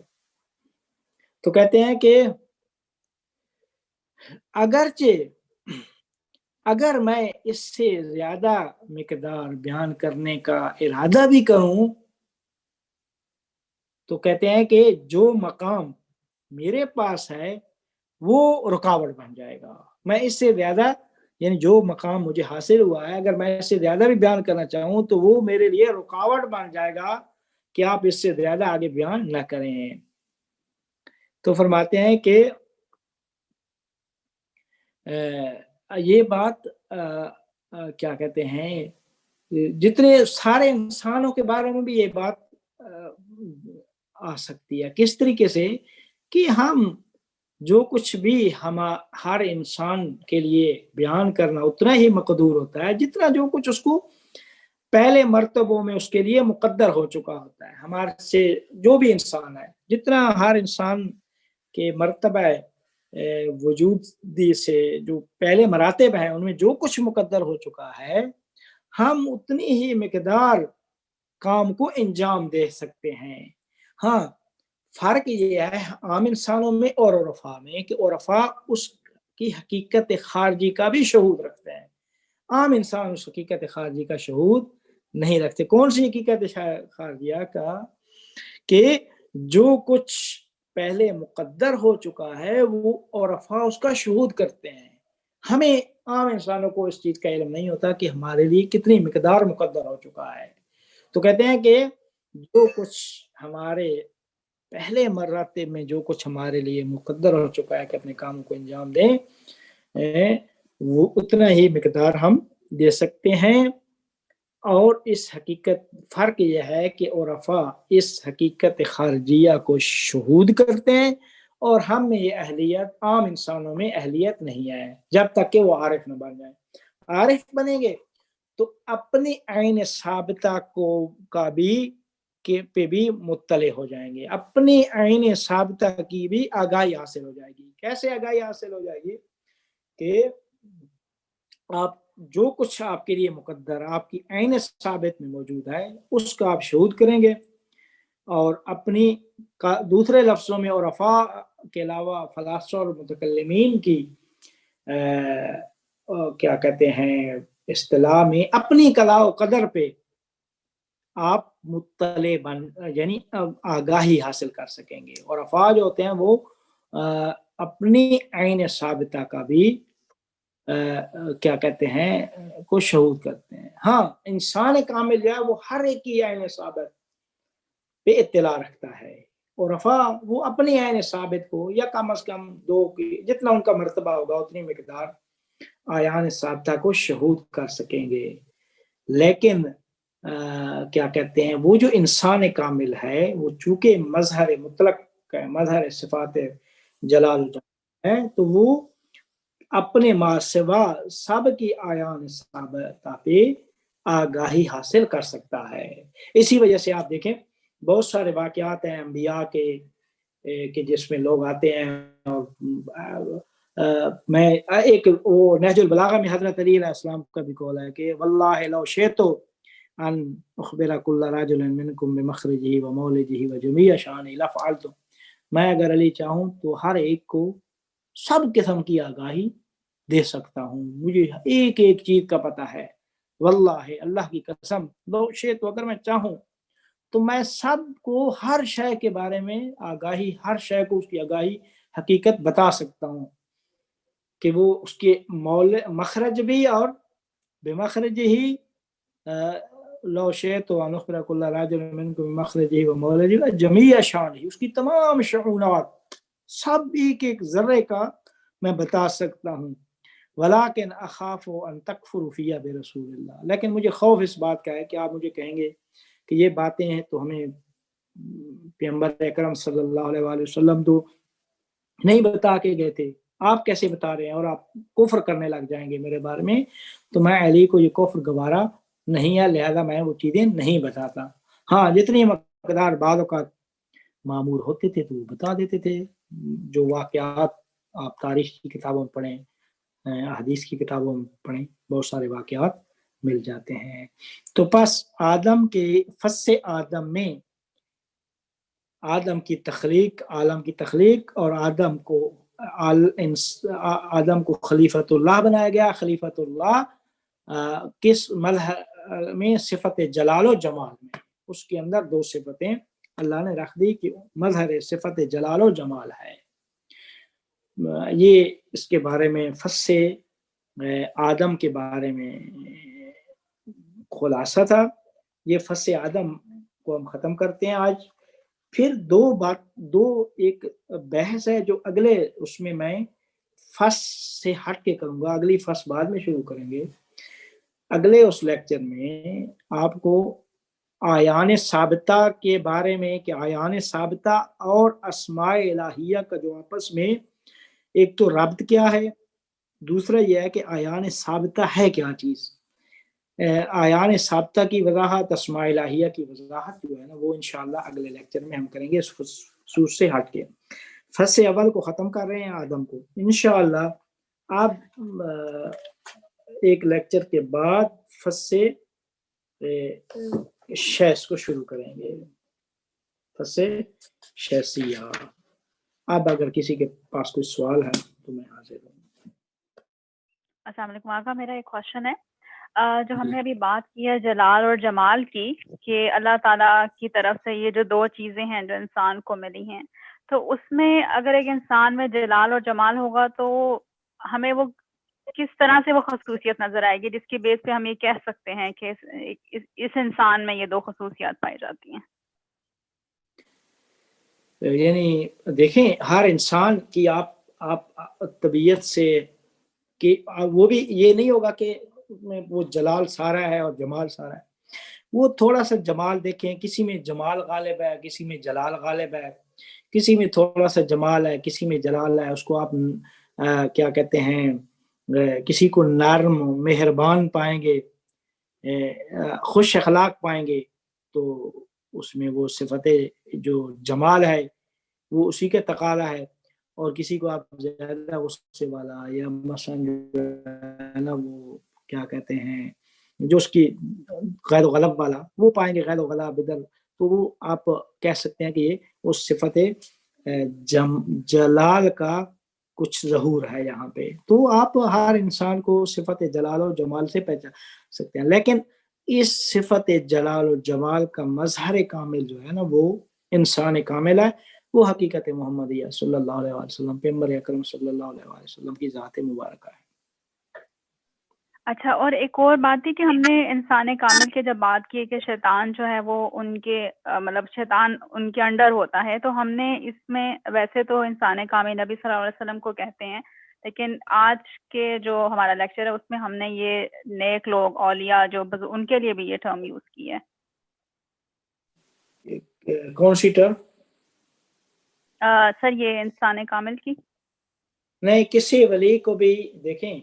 تو کہتے ہیں کہ اگر میں اس سے زیادہ مقدار بیان کرنے کا ارادہ بھی کروں تو کہتے ہیں کہ جو مقام میرے پاس ہے وہ رکاوٹ بن جائے گا. میں اس سے زیادہ یعنی جو مقام مجھے حاصل ہوا ہے اگر میں اس سے زیادہ بھی بیان کرنا چاہوں تو وہ میرے لیے رکاوٹ بن جائے گا کہ آپ اس سے زیادہ آگے بیان نہ کریں. تو فرماتے ہیں کہ یہ بات کیا کہتے ہیں جتنے سارے انسانوں کے بارے میں بھی یہ بات آ سکتی ہے. کس طریقے سے کہ ہم جو کچھ بھی ہر انسان کے لیے بیان کرنا اتنا ہی مقدور ہوتا ہے جتنا جو کچھ اس کو پہلے مرتبوں میں اس کے لیے مقدر ہو چکا ہوتا ہے. ہمارے سے جو بھی انسان ہے جتنا ہر انسان کے مرتبہ وجود سے جو پہلے مراتب ہیں ان میں جو کچھ مقدر ہو چکا ہے ہم اتنی ہی مقدار کام کو انجام دے سکتے ہیں. ہاں فرق یہ ہے عام انسانوں میں اور عرفاء میں کہ عرفاء اس کی حقیقت خارجی کا بھی شہود رکھتے ہیں، عام انسان اس حقیقت خارجی کا شہود نہیں رکھتے. کون سی حقیقت خارجیہ کا؟ کہ جو کچھ پہلے مقدر ہو چکا ہے وہ عرفاء اس کا شہود کرتے ہیں. ہمیں عام انسانوں کو اس چیز کا علم نہیں ہوتا کہ ہمارے لیے کتنی مقدار مقدر ہو چکا ہے. تو کہتے ہیں کہ جو کچھ ہمارے پہلے مراتب میں جو کچھ ہمارے لیے مقدر ہو چکا ہے کہ اپنے کاموں کو انجام دیں وہ اتنا ہی مقدار ہم دے سکتے ہیں. اور اس حقیقت فرق یہ ہے کہ عرفا اس حقیقت خارجیہ کو شہود کرتے ہیں، اور ہم میں یہ اہلیت، عام انسانوں میں اہلیت نہیں ہے جب تک کہ وہ عارف نہ بن جائیں۔ عارف بنیں گے تو اپنی عین ثابتہ کا بھی پہ بھی مطلع ہو جائیں گے، اپنی عین ثابتہ کی بھی آگاہی حاصل ہو جائے گی۔ کیسے آگاہی حاصل ہو جائے گی؟ کہ آپ جو کچھ آپ کے لیے مقدر آپ کی عین ثابت میں موجود ہے اس کا آپ شہود کریں گے، اور اپنی دوسرے لفظوں میں عرفاء کے علاوہ فلاسفہ اور متکلمین کی کیا کہتے ہیں اصطلاح میں اپنی قضاء و قدر پہ آپ مطلع یعنی آگاہی حاصل کر سکیں گے۔ عرفاء جو ہوتے ہیں وہ اپنی عین ثابتہ کا بھی کیا کہتے ہیں کو شہود کرتے ہیں۔ ہاں، انسان کامل جو ہے وہ ہر ایک کی عین ثابت پہ اطلاع رکھتا ہے، اور عرفاء وہ اپنی عین ثابت کو یا کم از کم دو کی جتنا ان کا مرتبہ ہوگا اتنی مقدار عیان ثابتہ کو شہود کر سکیں گے۔ لیکن کیا کہتے ہیں وہ جو انسان کامل ہے وہ چونکہ مظہر مطلق ہے، مظہر صفات جلال ہے، تو وہ اپنے ما سوا سب کی عیان ثابتہ پہ آگاہی حاصل کر سکتا ہے۔ اسی وجہ سے آپ دیکھیں بہت سارے واقعات ہیں انبیاء کے کہ جس میں لوگ آتے ہیں، اور میں ایک وہ نہج البلاغہ میں حضرت علی علیہ السلام کا بھی قول ہے کہ واللہ لو شئت ان اخبر کل رجل منکم بمخرجہ ومولجہ وجمیع شانہ لفعلت، میں اگر علی چاہوں تو ہر ایک کو سب قسم کی آگاہی دے سکتا ہوں، مجھے ایک ایک چیز کا پتہ ہے، واللہ اللہ کی قسم لو شئت، اگر میں چاہوں تو میں سب کو ہر شے کے بارے میں آگاہی، ہر شے کو اس کی آگاہی حقیقت بتا سکتا ہوں کہ وہ اس کے مخرج بھی اور بمخرج ہی لو شئت ان اخبر کل رجل منکم بمخرجہ ومولجہ وجمیع شانہ، اس کی تمام شعونات سب ایک ایک ذرے کا میں بتا سکتا ہوں۔ ولیکن اخاف ان تکفروا فی برسول اللہ، لیکن مجھے خوف اس بات کا ہے کہ آپ مجھے کہیں گے کہ یہ باتیں ہیں تو ہمیں پیغمبر اکرم صلی اللہ علیہ وآلہ وسلم تو نہیں بتا کے گئے تھے، آپ کیسے بتا رہے ہیں، اور آپ کفر کرنے لگ جائیں گے میرے بارے میں، تو میں علی کو یہ کفر گوارا نہیں ہے، لہذا میں وہ چیزیں نہیں بتاتا۔ ہاں، جتنی مقدار بعض اوقات معمور ہوتے تھے تو وہ بتا دیتے تھے، جو واقعات آپ تاریخ کی کتابوں میں پڑھیں، حدیث کی کتابوں میں پڑھیں، بہت سارے واقعات مل جاتے ہیں۔ تو پس آدم کے فص آدم میں آدم کی تخلیق، عالم کی تخلیق، اور آدم کو خلیفۃ اللہ بنایا گیا۔ خلیفۃ اللہ کس مظہر میں؟ صفت جلال و جمال میں، اس کے اندر دو صفتیں اللہ نے رکھ دی کہ مظہر صفت جلال و جمال ہے۔ یہ اس کے بارے میں فص آدم کے بارے میں خلاصہ تھا۔ یہ فص آدم کو ہم ختم کرتے ہیں آج۔ پھر ایک بحث ہے جو اگلے اس میں فص سے ہٹ کے کروں گا، اگلی فص بعد میں شروع کریں گے۔ اگلے اس لیکچر میں آپ کو عیان ثابتہ کے بارے میں کہ عیان ثابتہ اور اسماء الہیہ کا جو آپس میں ایک تو ربط کیا ہے، دوسرا یہ ہے کہ عیان ثابتہ ہے کیا چیز، عیان ثابتہ کی وضاحت، اسماء الہیہ کی وضاحت جو ہے نا وہ انشاءاللہ اگلے لیکچر میں ہم کریں گے اس خصوص سے ہٹ کے۔ فص اول کو ختم کر رہے ہیں، آدم کو انشاءاللہ آپ ایک لیکچر کے بعد فص شیس کو شروع کریں گے، فص شیسیہ۔ اب اگر کسی کے پاس کوئی سوال ہے تو میں حاضر ہوں۔ السلام علیکم آقا، میرا ایک کوشچن ہے، جو ہم نے ابھی بات کی ہے جلال اور جمال کی، کہ اللہ تعالیٰ کی طرف سے یہ جو دو چیزیں ہیں جو انسان کو ملی ہیں، تو اس میں اگر ایک انسان میں جلال اور جمال ہوگا تو ہمیں وہ کس طرح سے وہ خصوصیت نظر آئے گی جس کی بیس پہ ہم یہ کہہ سکتے ہیں کہ اس انسان میں یہ دو خصوصیات پائی جاتی ہیں؟ یعنی دیکھیں ہر انسان کی آپ طبیعت سے کہ وہ بھی یہ نہیں ہوگا کہ وہ جلال سارا ہے اور جمال سارا ہے، وہ تھوڑا سا جمال دیکھیں، کسی میں جمال غالب ہے، کسی میں جلال غالب ہے، کسی میں تھوڑا سا جمال ہے، کسی میں جلال ہے. اس کو آپ کیا کہتے ہیں، کسی کو نرم مہربان پائیں گے، خوش اخلاق پائیں گے، تو اس میں وہ صفت جو جمال ہے وہ اسی کے تقاضا ہے. اور کسی کو آپ زیادہ غصے والا یا مثلا جو ہے نا وہ کیا کہتے ہیں جو اس کی غیر و غلب والا وہ پائیں گے، غیر و غلب بدل، تو وہ آپ کہہ سکتے ہیں کہ یہ اس صفت جلال کا کچھ ظہور ہے یہاں پہ. تو آپ ہر انسان کو صفت جلال و جمال سے پہچان سکتے ہیں، لیکن اس صفت جلال و جمال کا مظہر کامل جو ہے نا وہ انسان کامل ہے، وہ حقیقت محمدیہ صلی اللہ علیہ وسلم، پیغمبر اکرم صلی اللہ علیہ وسلم کی ذات مبارکہ ہے. اچھا، اور ایک اور بات تھی کہ ہم نے انسان کامل کے جب بات کی کہ شیطان جو ہے وہ ان کے مطلب شیطان ان کے انڈر ہوتا ہے، تو ہم نے اس میں ویسے تو انسان کامل نبی صلی اللہ علیہ وسلم کو کہتے ہیں، لیکن آج کے جو ہمارا لیکچر ہے اس میں ہم نے یہ نیک لوگ، اولیاء جو ان کے لیے بھی یہ ٹرم یوز کی ہے. کون سی ٹرم؟ سر یہ انسان کامل کی. نہیں، کسی ولی کو بھی دیکھیں،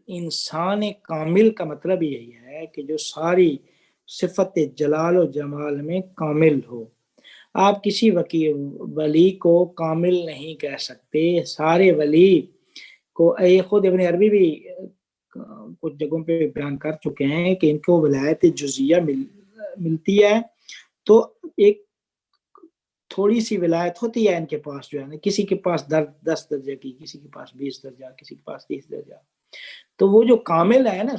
انسان کامل کا مطلب یہی ہے کہ جو ساری صفت جلال و جمال میں کامل ہو. آپ کسی ولی کو کامل نہیں کہہ سکتے. سارے ولی کو خود ابن عربی بھی کچھ جگہوں پہ بیان کر چکے ہیں کہ ان کو ولایت جزیہ ملتی ہے، تو ایک تھوڑی سی ولایت ہوتی ہے ان کے پاس جو ہے نا، کسی کے پاس 10 درجے کی، کسی کے پاس 20 درجہ، کسی کے پاس 30 درجہ. تو وہ جو کامل ہے نا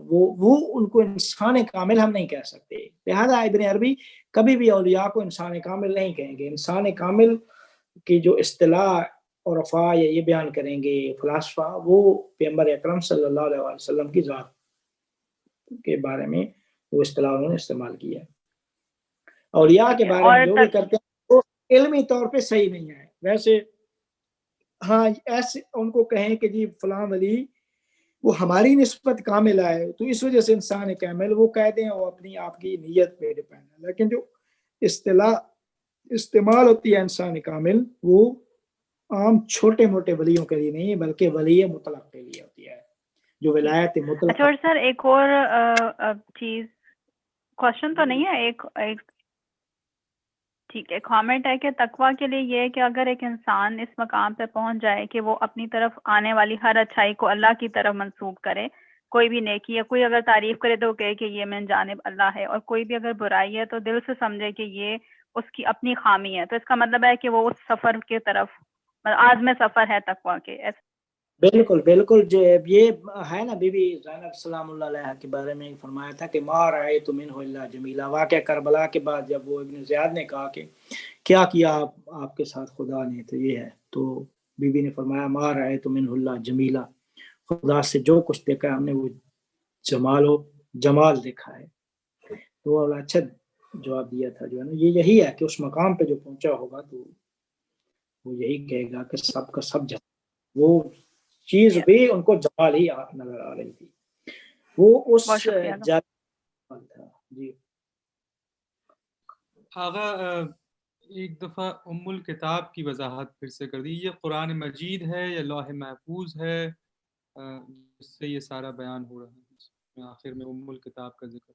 وہ ان کو انسان کامل ہم نہیں کہہ سکتے. لہذا ابن عربی کبھی بھی اولیاء کو انسان کامل نہیں کہیں گے. انسان کامل کی جو اصطلاح عرفاء یا یہ بیان کریں گے فلاسفہ، وہ پیغمبر اکرم صلی اللہ علیہ وسلم کی ذات کے بارے میں وہ اصطلاح انہوں نے استعمال کی ہے. اولیاء کے بارے میں جو بھی کرتے ہیں وہ علمی طور پہ صحیح نہیں ہے. ویسے ہاں ایسے ان کو کہیں کہ جی فلاں ولی وہ ہماری نسبت کامل ہے تو اس وجہ سے انسان کامل، وہ کہہ دیں، وہ اپنی آپ کی نیت پہ ڈیپینڈ ہے. لیکن جو اصطلاح استعمال ہوتی ہے انسان کامل، وہ عام چھوٹے موٹے ولیوں کے لیے نہیں بلکہ ولی مطلق کے لیے ہوتی ہے، جو ولایت مطلق. اچھا، اور سر ایک اور چیز، کوشچن تو نہیں ہے، ایک ٹھیک ہے، کامنٹ ہے کہ تقویٰ کے لیے یہ ہے کہ اگر ایک انسان اس مقام پہ پہنچ جائے کہ وہ اپنی طرف آنے والی ہر اچھائی کو اللہ کی طرف منسوب کرے، کوئی بھی نیکی یا کوئی اگر تعریف کرے تو کہے کہ یہ من جانب اللہ ہے، اور کوئی بھی اگر برائی ہے تو دل سے سمجھے کہ یہ اس کی اپنی خامی ہے، تو اس کا مطلب ہے کہ وہ اس سفر کے طرف عازم سفر ہے تقویٰ کے. بالکل بالکل. جو یہ ہے نا بی بی زینب سلام اللہ علیہ کے بارے میں فرمایا تھا کہ ما رأیت منہ الا جمیلا. واقعہ کربلا کے بعد جب وہ ابن زیاد نے کہا کہ کیا کیا آپ کے ساتھ خدا نے، تو یہ ہے، تو بی بی نے فرمایا ما رأیت منہ الا جمیلا، خدا سے جو کچھ دیکھا ہم نے وہ جمال دیکھا ہے. تو وہ اچھا جواب دیا تھا جو ہے نا. یہ یہی ہے کہ اس مقام پہ جو پہنچا ہوگا تو وہ یہی کہے گا کہ سب کا سب جمال، وہ چیز بھی ان کو جمال ہی نظر آ رہی تھی، وہ اس جمال تھا. جی آغا ایک دفعہ ام الکتاب کی وضاحت پھر سے کر دی. یہ قرآن مجید ہے یا لوح محفوظ ہے جس سے یہ سارا بیان ہو رہا ہے؟ آخر میں ام الکتاب کا ذکر.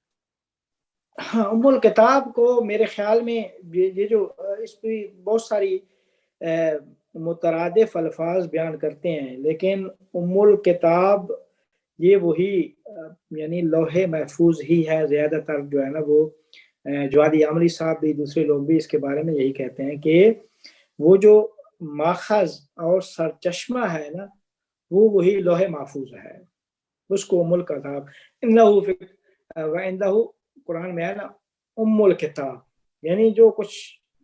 ہاں، ام الکتاب کو میرے خیال میں یہ جو اس پہ بہت ساری مترادف الفاظ بیان کرتے ہیں، لیکن ام الکتاب یہ وہی یعنی لوح محفوظ ہی ہے. زیادہ تر جو ہے نا وہ جوادی عامری صاحب بھی دوسرے لوگ بھی اس کے بارے میں یہی کہتے ہیں کہ وہ جو ماخذ اور سرچشمہ ہے نا وہ وہی لوح محفوظ ہے، اس کو ام الکتاب وَعِنْدَهُ قرآن میں ہے نا ام الکتاب، یعنی جو کچھ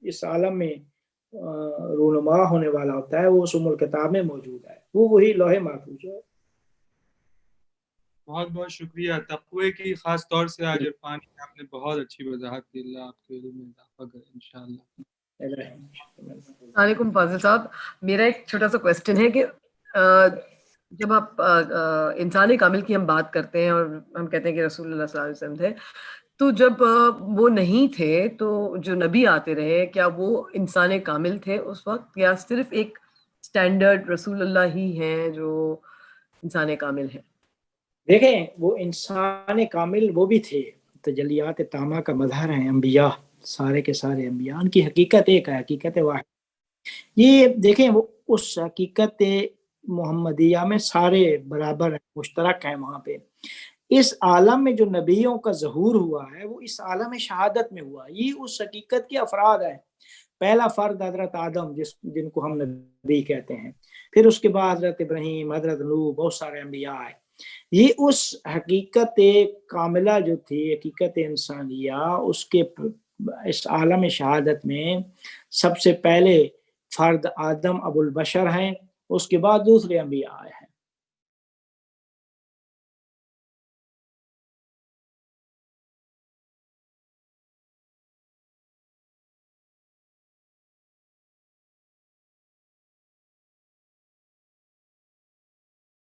اس عالم میں رونما ہونے والا ہوتا ہے وہ اس ام الکتاب میں موجود ہے، وہ وہی لوح محفوظ ہے. بہت بہت شکریہ. تقوی کی خاص طور سے آج عرفان آپ نے بہت اچھی وضاحت کی. اللہ آپ کے علم میں اضافہ کرے انشاءاللہ. وعلیکم فاضل صاحب، میرا ایک چھوٹا سا کوسچن ہے کہ جب آپ انسان کامل کی ہم بات کرتے ہیں اور ہم کہتے ہیں کہ رسول اللہ صلی اللہ علیہ وسلم تھے، تو جب وہ نہیں تھے تو جو نبی آتے رہے، کیا وہ انسان کامل تھے اس وقت، یا صرف ایک سٹینڈرڈ رسول اللہ ہی ہیں جو انسان کامل ہیں؟ دیکھیں وہ انسان کامل وہ بھی تھے، تجلیات تامہ کا مظہر ہیں انبیاء، سارے کے سارے انبیاء، ان کی حقیقت ایک ہے، حقیقت واحد. یہ دیکھیں وہ اس حقیقت محمدیہ میں سارے برابر ہیں، مشترک ہیں وہاں پہ. اس عالم میں جو نبیوں کا ظہور ہوا ہے وہ اس عالم شہادت میں ہوا، یہ اس حقیقت کے افراد ہیں. پہلا فرد حضرت آدم جن کو ہم نبی کہتے ہیں، پھر اس کے بعد حضرت ابراہیم، حضرت نوح، بہت سارے انبیاء آئے. یہ اس حقیقت کاملہ جو تھی، حقیقت انسانیہ، اس کے اس عالم شہادت میں سب سے پہلے فرد آدم ابو البشر ہیں، اس کے بعد دوسرے انبیاء آئے.